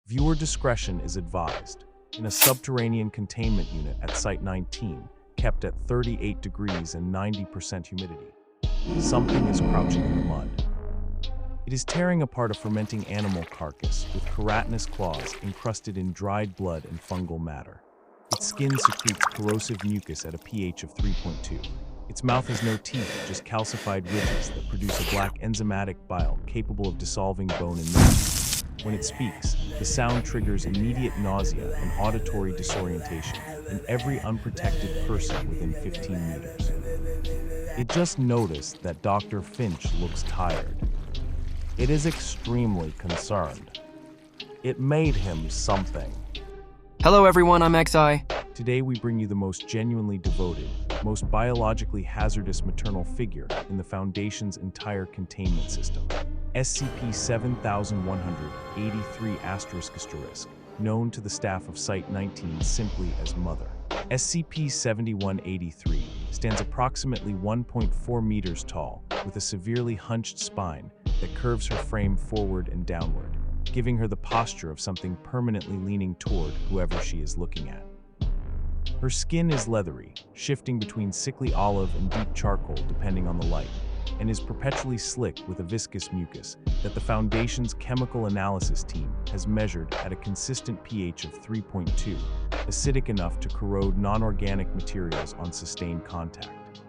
Viewer discretion is advised. In a subterranean containment unit at Site 19, kept at 38 degrees and 90% humidity, something is crouching in the mud. It is tearing apart a fermenting animal carcass with keratinous claws encrusted in dried blood and fungal matter. Its skin secretes corrosive mucus at a pH of 3.2. Its mouth has no teeth, just calcified ridges that produce a black enzymatic bile capable of dissolving bone and meat. When it speaks, the sound triggers immediate nausea and auditory disorientation in every unprotected person within 15 meters. It just noticed that Dr. Finch looks tired. It is extremely concerned. It made him something. Hello everyone, I'm XI. Today we bring you the most genuinely devoted, most biologically hazardous maternal figure in the Foundation's entire containment system. SCP-7183**, known to the staff of Site 19 simply as Mother. SCP-7183 stands approximately 1.4 meters tall, with a severely hunched spine that curves her frame forward and downward, giving her the posture of something permanently leaning toward whoever she is looking at. Her skin is leathery, shifting between sickly olive and deep charcoal depending on the light, and is perpetually slick with a viscous mucus that the Foundation's chemical analysis team has measured at a consistent pH of 3.2, acidic enough to corrode non-organic materials on sustained contact.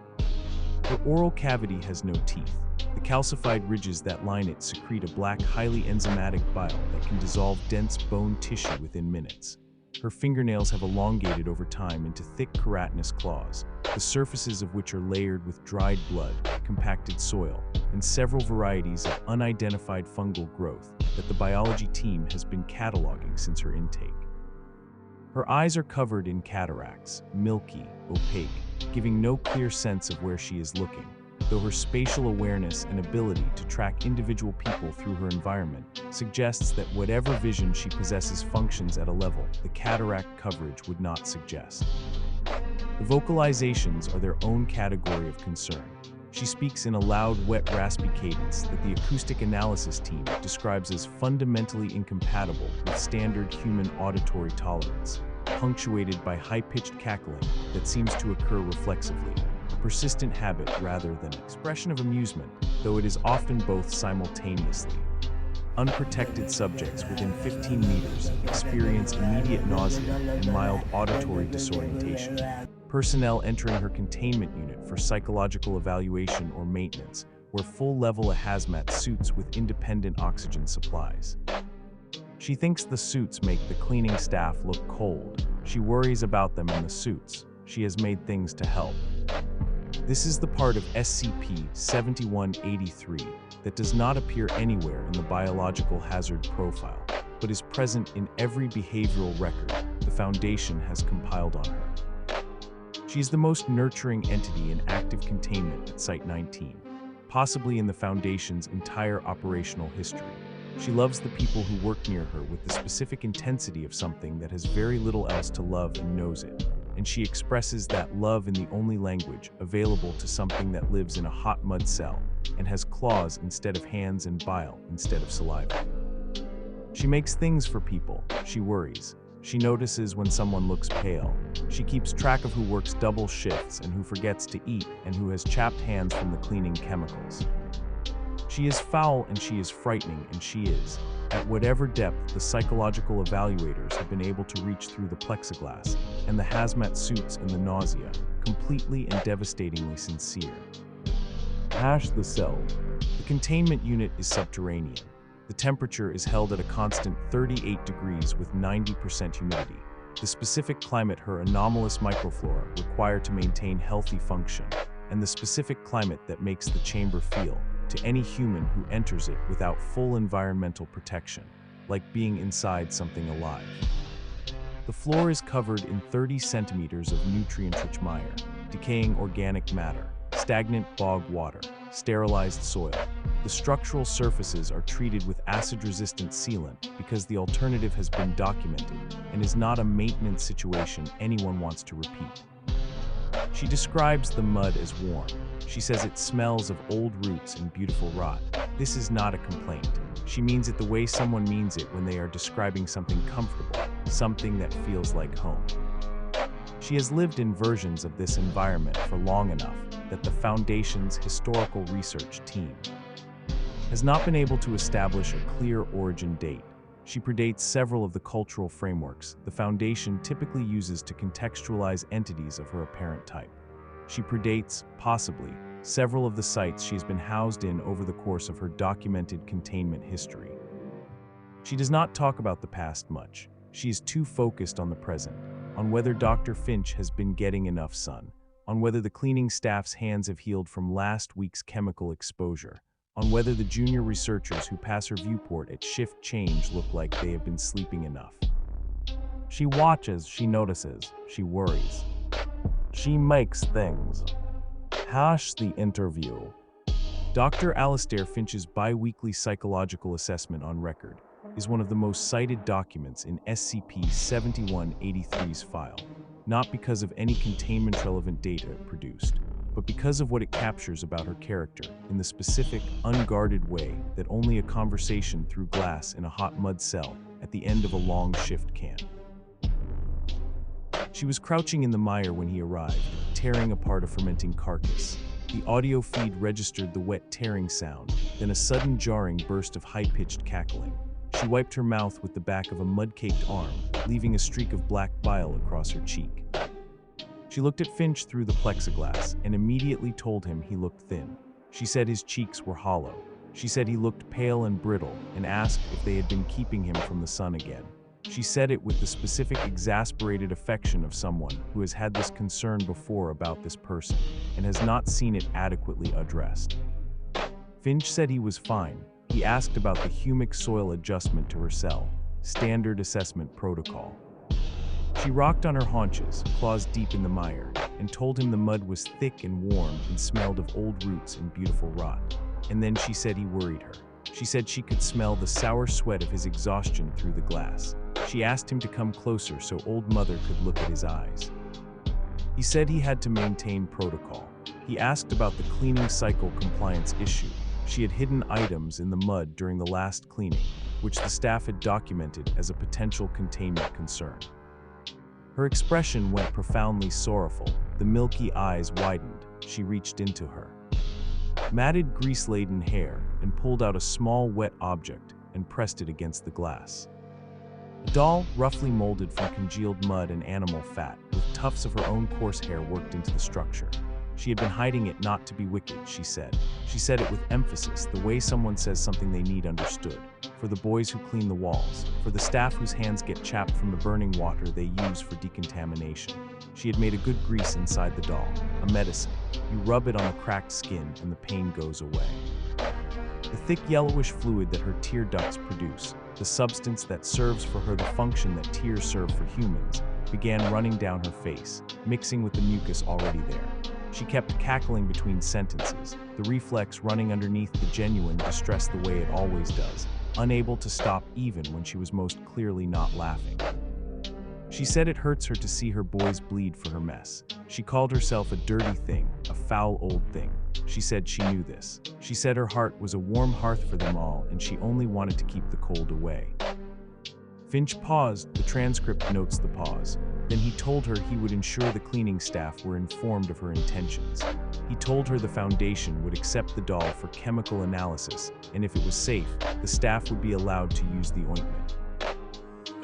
Her oral cavity has no teeth. The calcified ridges that line it secrete a black, highly enzymatic bile that can dissolve dense bone tissue within minutes. Her fingernails have elongated over time into thick keratinous claws, the surfaces of which are layered with dried blood, compacted soil, and several varieties of unidentified fungal growth that the biology team has been cataloging since her intake. Her eyes are covered in cataracts, milky, opaque, giving no clear sense of where she is looking, though her spatial awareness and ability to track individual people through her environment suggests that whatever vision she possesses functions at a level the cataract coverage would not suggest. The vocalizations are their own category of concern. She speaks in a loud, wet, raspy cadence that the acoustic analysis team describes as fundamentally incompatible with standard human auditory tolerance, punctuated by high-pitched cackling that seems to occur reflexively, a persistent habit rather than an expression of amusement, though it is often both simultaneously. Unprotected subjects within 15 meters experience immediate nausea and mild auditory disorientation. Personnel entering her containment unit for psychological evaluation or maintenance wear full-level hazmat suits with independent oxygen supplies. She thinks the suits make the cleaning staff look cold. She worries about them in the suits. She has made things to help. This is the part of SCP-7183 that does not appear anywhere in the biological hazard profile, but is present in every behavioral record the Foundation has compiled on her. She is the most nurturing entity in active containment at Site 19, possibly in the Foundation's entire operational history. She loves the people who work near her with the specific intensity of something that has very little else to love and knows it, and she expresses that love in the only language available to something that lives in a hot mud cell and has claws instead of hands and bile instead of saliva. She makes things for people. She worries. She notices when someone looks pale. She keeps track of who works double shifts and who forgets to eat and who has chapped hands from the cleaning chemicals. She is foul and she is frightening, and she is, at whatever depth the psychological evaluators have been able to reach through the plexiglass and the hazmat suits and the nausea, completely and devastatingly sincere. The cell. The containment unit is subterranean. The temperature is held at a constant 38 degrees with 90% humidity. The specific climate her anomalous microflora require to maintain healthy function, and the specific climate that makes the chamber feel, to any human who enters it without full environmental protection, like being inside something alive. The floor is covered in 30 centimeters of nutrient-rich mire, decaying organic matter, stagnant bog water, sterilized soil. The structural surfaces are treated with acid-resistant sealant because the alternative has been documented and is not a maintenance situation anyone wants to repeat. She describes the mud as warm. She says it smells of old roots and beautiful rot. This is not a complaint. She means it the way someone means it when they are describing something comfortable, something that feels like home. She has lived in versions of this environment for long enough that the Foundation's historical research team has not been able to establish a clear origin date. She predates several of the cultural frameworks the Foundation typically uses to contextualize entities of her apparent type. She predates, possibly, several of the sites she has been housed in over the course of her documented containment history. She does not talk about the past much. She is too focused on the present, on whether Dr. Finch has been getting enough sun, on whether the cleaning staff's hands have healed from last week's chemical exposure, on whether the junior researchers who pass her viewport at shift change look like they have been sleeping enough. She watches, she notices, she worries. She makes things. The interview. Dr. Alastair Finch's bi-weekly psychological assessment on record is one of the most cited documents in SCP-7183's file, not because of any containment-relevant data it produced, but because of what it captures about her character in the specific, unguarded way that only a conversation through glass in a hot mud cell at the end of a long shift can. She was crouching in the mire when he arrived, tearing apart a fermenting carcass. The audio feed registered the wet tearing sound, then a sudden jarring burst of high-pitched cackling. She wiped her mouth with the back of a mud-caked arm, leaving a streak of black bile across her cheek. She looked at Finch through the plexiglass and immediately told him he looked thin. She said his cheeks were hollow. She said he looked pale and brittle and asked if they had been keeping him from the sun again. She said it with the specific exasperated affection of someone who has had this concern before about this person and has not seen it adequately addressed. Finch said he was fine. He asked about the humic soil adjustment to her cell, standard assessment protocol. She rocked on her haunches, claws deep in the mire, and told him the mud was thick and warm and smelled of old roots and beautiful rot. And then she said he worried her. She said she could smell the sour sweat of his exhaustion through the glass. She asked him to come closer so Old Mother could look at his eyes. He said he had to maintain protocol. He asked about the cleaning cycle compliance issue. She had hidden items in the mud during the last cleaning, which the staff had documented as a potential containment concern. Her expression went profoundly sorrowful. The milky eyes widened. She reached into her matted, grease-laden hair and pulled out a small, wet object and pressed it against the glass. A doll, roughly molded from congealed mud and animal fat, with tufts of her own coarse hair worked into the structure. She had been hiding it not to be wicked, she said. She said it with emphasis, the way someone says something they need understood. For the boys who clean the walls, for the staff whose hands get chapped from the burning water they use for decontamination. She had made a good grease inside the doll, a medicine. You rub it on the cracked skin and the pain goes away. The thick yellowish fluid that her tear ducts produce, the substance that serves for her the function that tears serve for humans, began running down her face, mixing with the mucus already there. She kept cackling between sentences, the reflex running underneath the genuine distress the way it always does, unable to stop even when she was most clearly not laughing. She said it hurts her to see her boys bleed for her mess. She called herself a dirty thing, a foul old thing. She said she knew this. She said her heart was a warm hearth for them all and she only wanted to keep the cold away. Finch paused. The transcript notes the pause. Then he told her he would ensure the cleaning staff were informed of her intentions. He told her the Foundation would accept the doll for chemical analysis, and if it was safe, the staff would be allowed to use the ointment.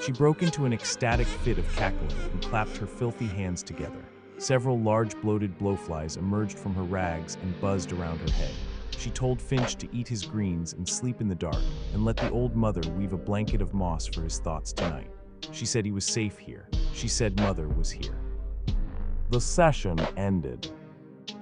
She broke into an ecstatic fit of cackling and clapped her filthy hands together. Several large bloated blowflies emerged from her rags and buzzed around her head. She told Finch to eat his greens and sleep in the dark, and let the Old Mother weave a blanket of moss for his thoughts tonight. She said he was safe here. She said Mother was here. The session ended.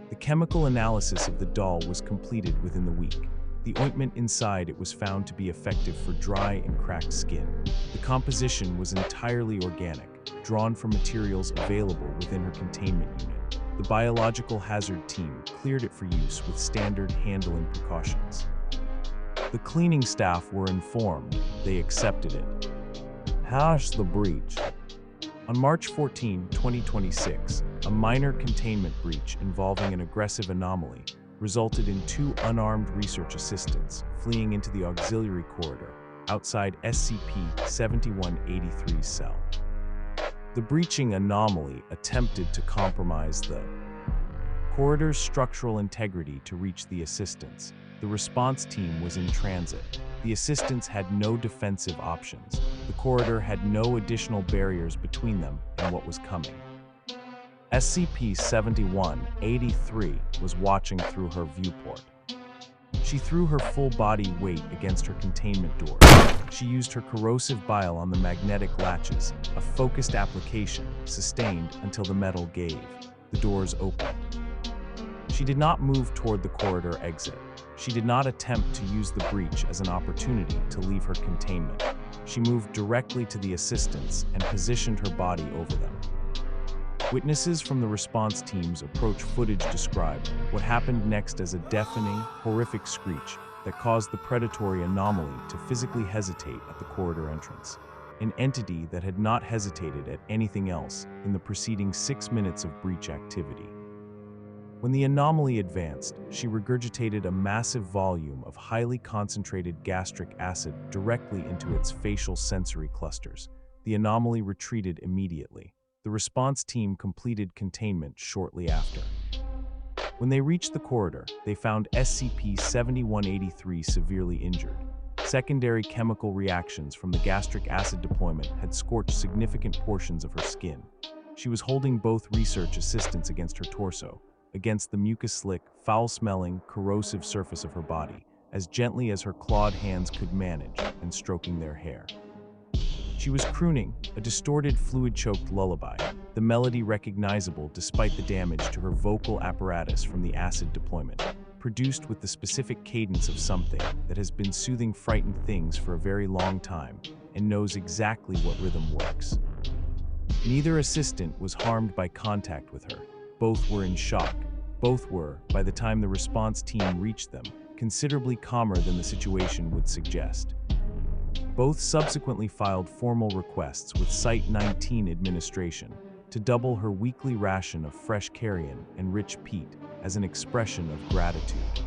The chemical analysis of the doll was completed within the week. The ointment inside it was found to be effective for dry and cracked skin. The composition was entirely organic, drawn from materials available within her containment unit. The biological hazard team cleared it for use with standard handling precautions. The cleaning staff were informed. They accepted it. The breach. On March 14, 2026, a minor containment breach involving an aggressive anomaly resulted in 2 unarmed research assistants, fleeing into the auxiliary corridor outside SCP-7183's cell. The breaching anomaly attempted to compromise the corridor's structural integrity to reach the assistants. The response team was in transit. The assistants had no defensive options. The corridor had no additional barriers between them and what was coming. SCP-7183 was watching through her viewport. She threw her full body weight against her containment door. She used her corrosive bile on the magnetic latches, a focused application, sustained until the metal gave. The doors opened. She did not move toward the corridor exit. She did not attempt to use the breach as an opportunity to leave her containment. She moved directly to the assistants and positioned her body over them. Witnesses from the response team's approach footage described what happened next as a deafening, horrific screech that caused the predatory anomaly to physically hesitate at the corridor entrance, an entity that had not hesitated at anything else in the preceding 6 minutes of breach activity. When the anomaly advanced, she regurgitated a massive volume of highly concentrated gastric acid directly into its facial sensory clusters. The anomaly retreated immediately. The response team completed containment shortly after. When they reached the corridor, they found SCP-7183 severely injured. Secondary chemical reactions from the gastric acid deployment had scorched significant portions of her skin. She was holding both research assistants against her torso, against the mucus-slick, foul-smelling, corrosive surface of her body, as gently as her clawed hands could manage, and stroking their hair. She was crooning a distorted, fluid-choked lullaby, the melody recognizable despite the damage to her vocal apparatus from the acid deployment, produced with the specific cadence of something that has been soothing frightened things for a very long time and knows exactly what rhythm works. Neither assistant was harmed by contact with her. Both were in shock. Both were, by the time the response team reached them, considerably calmer than the situation would suggest. Both subsequently filed formal requests with Site-19 administration to double her weekly ration of fresh carrion and rich peat as an expression of gratitude.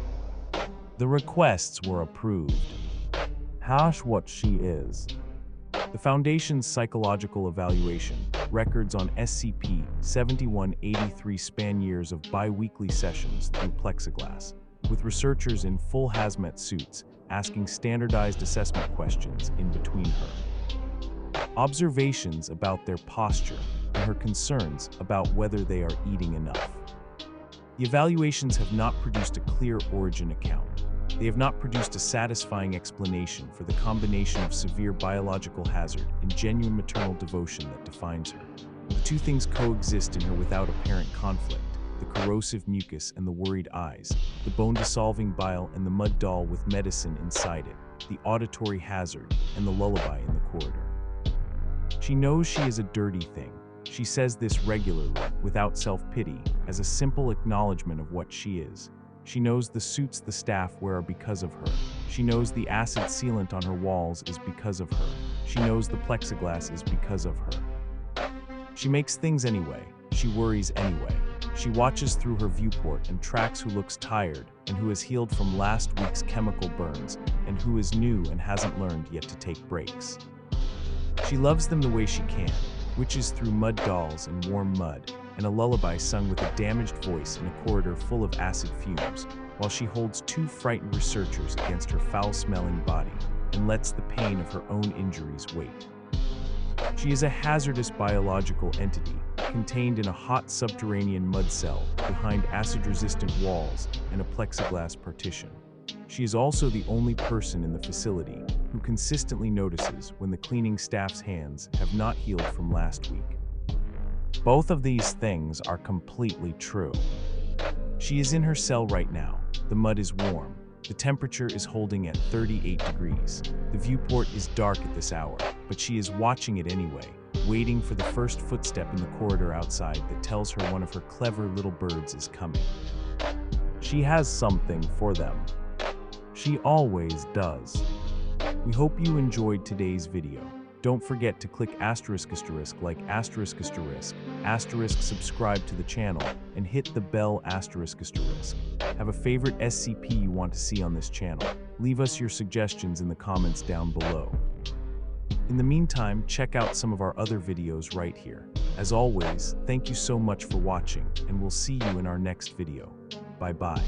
The requests were approved. Hash what she is. The Foundation's psychological evaluation, records on SCP-7183 span years of bi-weekly sessions through plexiglass, with researchers in full hazmat suits asking standardized assessment questions in between her. Observations about their posture and her concerns about whether they are eating enough. The evaluations have not produced a clear origin account. They have not produced a satisfying explanation for the combination of severe biological hazard and genuine maternal devotion that defines her. The two things coexist in her without apparent conflict: the corrosive mucus and the worried eyes, the bone-dissolving bile and the mud doll with medicine inside it, the auditory hazard and the lullaby in the corridor. She knows she is a dirty thing. She says this regularly, without self-pity, as a simple acknowledgement of what she is. She knows the suits the staff wear are because of her. She knows the acid sealant on her walls is because of her. She knows the plexiglass is because of her. She makes things anyway. She worries anyway. She watches through her viewport and tracks who looks tired and who has healed from last week's chemical burns and who is new and hasn't learned yet to take breaks. She loves them the way she can, which is through mud dolls and warm mud, and a lullaby sung with a damaged voice in a corridor full of acid fumes, while she holds two frightened researchers against her foul-smelling body and lets the pain of her own injuries wait. She is a hazardous biological entity, contained in a hot subterranean mud cell behind acid-resistant walls and a plexiglass partition. She is also the only person in the facility who consistently notices when the cleaning staff's hands have not healed from last week. Both of these things are completely true. She is in her cell right now. The mud is warm. The temperature is holding at 38 degrees. The viewport is dark at this hour, but she is watching it anyway, waiting for the first footstep in the corridor outside that tells her one of her clever little birds is coming. She has something for them. She always does. We hope you enjoyed today's video. Don't forget to click ***, like ***, subscribe to the channel, and hit the bell ***. Have a favorite SCP you want to see on this channel. Leave us your suggestions in the comments down below. In the meantime, check out some of our other videos right here. As always, thank you so much for watching, and we'll see you in our next video. Bye-bye.